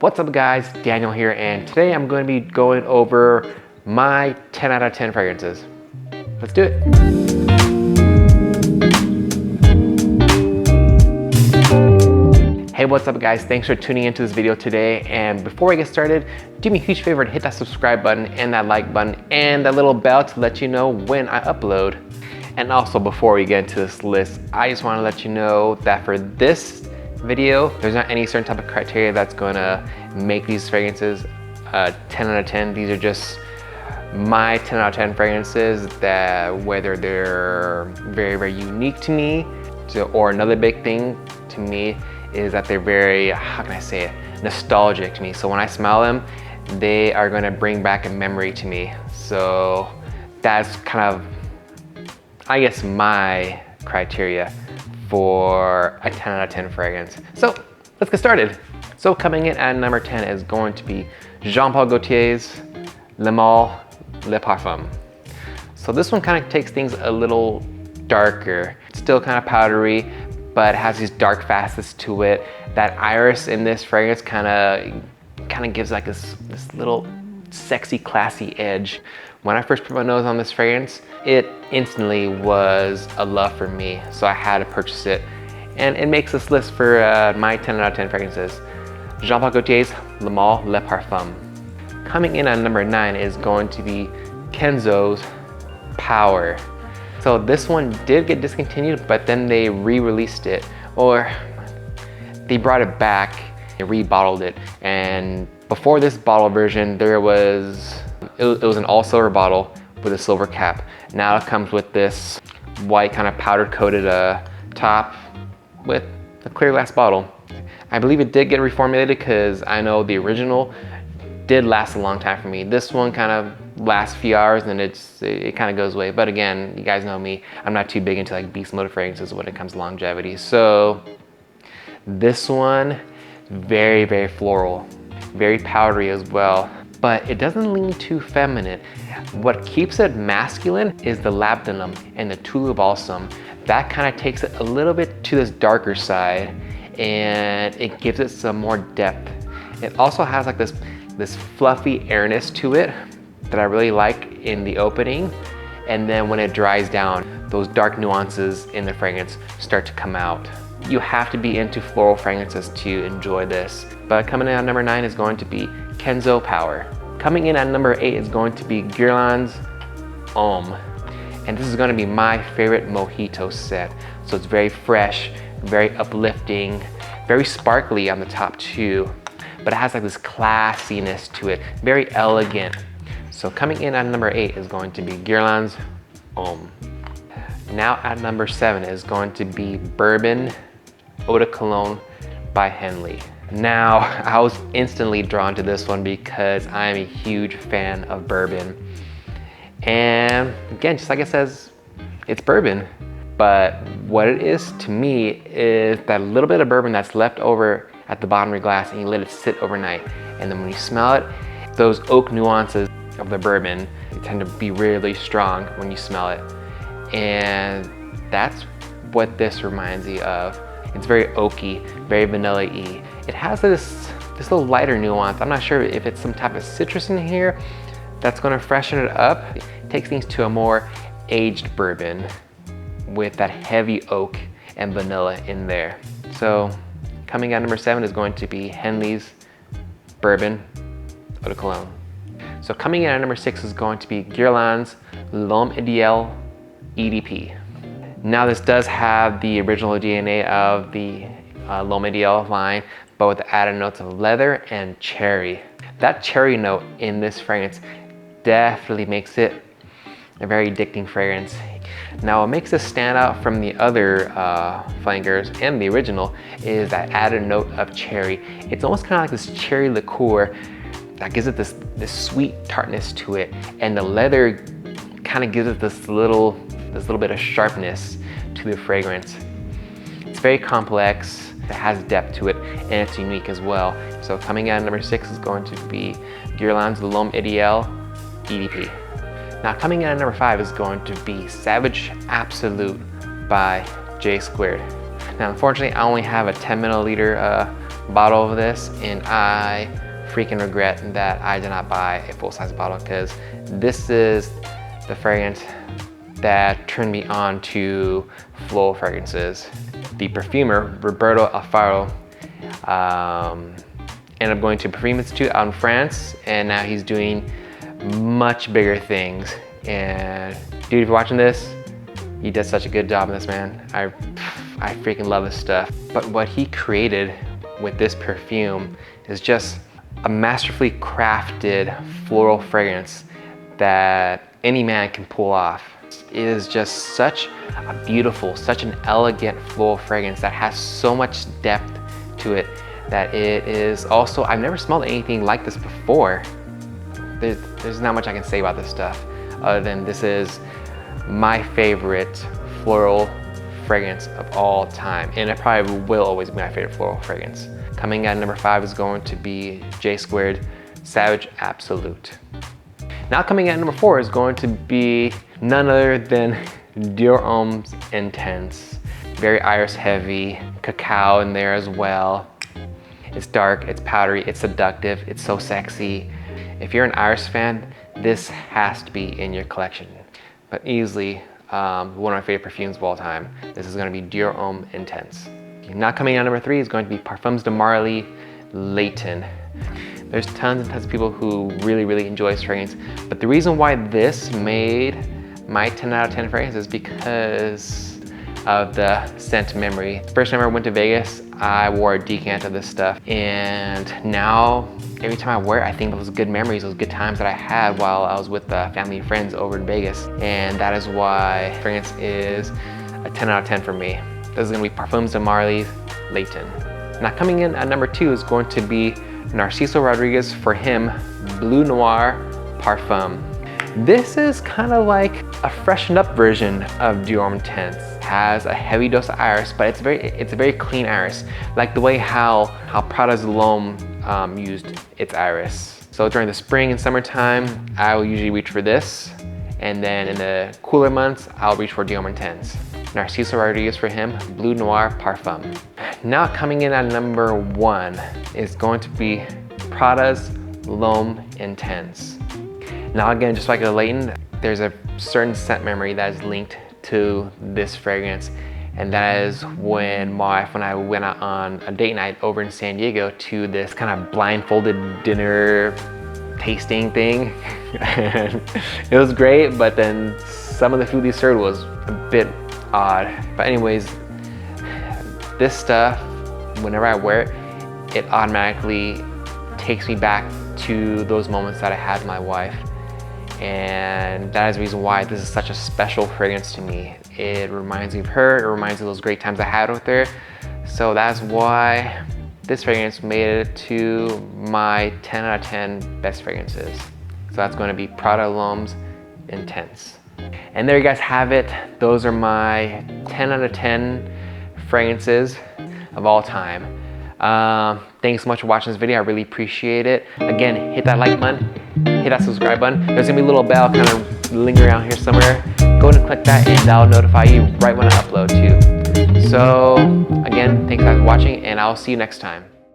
What's up guys, Daniel here, and today I'm going to be going over my 10 out of 10 fragrances. Let's do it. Hey, what's up guys? Thanks for tuning into this video today. And before we get started, do me a huge favor and hit that subscribe button and that like button and that little bell to let you know when I upload. And also before we get into this list, I just want to let you know that for this video, there's not any certain type of criteria that's gonna make these fragrances 10 out of 10. These are just my 10 out of 10 fragrances that whether they're very, very unique to me, or another big thing to me is that they're very, how can I say it, nostalgic to me. So when I smell them, they are gonna bring back a memory to me. So that's kind of, I guess, my criteria for a 10 out of 10 fragrance. So let's get started. So coming in at number 10 is going to be Jean Paul Gaultier's Lhomme Le Parfum. So this one kind of takes things a little darker. It's still kind of powdery, but it has these dark facets to it. That iris in this fragrance kind of gives like this little sexy, classy edge. When I first put my nose on this fragrance, it instantly was a love for me, so I had to purchase it. And it makes this list for my 10 out of 10 fragrances. Jean Paul Gaultier's Lhomme Le Parfum. Coming in at number 9 is going to be Kenzo's Power. So this one did get discontinued, but then they re-released it, or they brought it back and rebottled it. And before this bottle version, it was an all silver bottle with a silver cap. Now it comes with this white kind of powder coated top with a clear glass bottle. I believe it did get reformulated because I know the original did last a long time for me. This one kind of lasts a few hours and it kind of goes away. But again, you guys know me, I'm not too big into like beast mode fragrances when it comes to longevity. So this one, very, very floral, very powdery as well, but it doesn't lean too feminine. What keeps it masculine is the labdanum and the Tulu Balsam. That kind of takes it a little bit to this darker side and it gives it some more depth. It also has like this fluffy airness to it that I really like in the opening. And then when it dries down, those dark nuances in the fragrance start to come out. You have to be into floral fragrances to enjoy this. But coming in at number 9 is going to be Kenzo Power. Coming in at number 8 is going to be Guerlain Homme. And this is going to be my favorite mojito set. So it's very fresh, very uplifting, very sparkly on the top too. But it has like this classiness to it, very elegant. So coming in at number 8 is going to be Guerlain Homme. Now at number 7 is going to be Bourbon Eau de Cologne by Hendley. Now, I was instantly drawn to this one because I am a huge fan of bourbon. And again, just like it says, it's bourbon. But what it is to me is that little bit of bourbon that's left over at the bottom of your glass and you let it sit overnight. And then when you smell it, those oak nuances of the bourbon tend to be really strong when you smell it. And that's what this reminds me of. It's very oaky, very vanilla-y. It has this little lighter nuance. I'm not sure if it's some type of citrus in here that's gonna freshen it up. It takes things to a more aged bourbon with that heavy oak and vanilla in there. So coming at number 7 is going to be Hendley's Bourbon Eau de Cologne. So coming in at number 6 is going to be Guerlain's L'Homme EdC. Now this does have the original DNA of the L'Homme EdC line, but with the added notes of leather and cherry. That cherry note in this fragrance definitely makes it a very addicting fragrance. Now what makes this stand out from the other flankers and the original is that added note of cherry. It's almost kind of like this cherry liqueur that gives it this sweet tartness to it, and the leather kind of gives it this little bit of sharpness to the fragrance. It's very complex, it has depth to it, and it's unique as well. So coming in at number 6 is going to be Guerlain's L'Homme EdC. Now coming in at number 5 is going to be Savage Absolute by Jsquared. Now unfortunately I only have a 10 milliliter bottle of this, and I freaking regret that I did not buy a full-size bottle, because this is the fragrance that turned me on to floral fragrances. The perfumer, Roberto Alfaro, ended up going to Parfum Institute out in France, and now he's doing much bigger things. And dude, if you're watching this, he does such a good job in this, man. I freaking love this stuff. But what he created with this perfume is just a masterfully crafted floral fragrance that any man can pull off. It is just such a beautiful, such an elegant floral fragrance that has so much depth to it, that it is also, I've never smelled anything like this before. There's not much I can say about this stuff other than this is my favorite floral fragrance of all time, and it probably will always be my favorite floral fragrance. Coming at number 5 is going to be Jsquared Savage Absolute. Now coming at number 4 is going to be none other than Dior Homme's Intense. Very iris heavy, cacao in there as well. It's dark, it's powdery, it's seductive, it's so sexy. If you're an iris fan, this has to be in your collection. But easily one of my favorite perfumes of all time. This is going to be Dior Homme Intense. Now coming at number 3 is going to be Parfums de Marly Layton. There's tons and tons of people who really enjoy this fragrance, but the reason why this made my 10 out of 10 fragrance is because of the scent memory. First time I went to Vegas, I wore a decant of this stuff, and now every time I wear it, I think those good memories, those good times that I had while I was with family and friends over in Vegas, and that is why fragrance is a 10 out of 10 for me. This is going to be Parfums de Marly Layton. Now coming in at number 2 is going to be Narciso Rodriguez, for him, Bleu Noir Parfum. This is kind of like a freshened up version of Dior Homme Intense. It has a heavy dose of iris, but it's a very clean iris, like the way how Prada's Lhomme used its iris. So during the spring and summertime, I will usually reach for this, and then in the cooler months, I'll reach for Dior Homme Intense. Narciso Rodriguez, for him, Bleu Noir Parfum. Now coming in at number 1 is going to be Prada's Lhomme Intense. Now again, just like the Layton, there's a certain scent memory that is linked to this fragrance, and that is when my wife and I went out on a date night over in San Diego to this kind of blindfolded dinner tasting thing. And it was great, but then some of the food they served was a bit odd. But anyways, this stuff, whenever I wear it, it automatically takes me back to those moments that I had with my wife. And that is the reason why this is such a special fragrance to me. It reminds me of her, it reminds me of those great times I had with her. So that's why this fragrance made it to my 10 out of 10 best fragrances. So that's going to be Prada L'Homme's Intense. And there you guys have it. Those are my 10 out of 10 fragrances of all time. Thanks so much for watching this video. I really appreciate it. Again, hit that like button, hit that subscribe button. There's gonna be a little bell kind of lingering around here somewhere. Go ahead and click that, and that'll notify you right when I upload too. So again, thanks guys for watching, and I'll see you next time.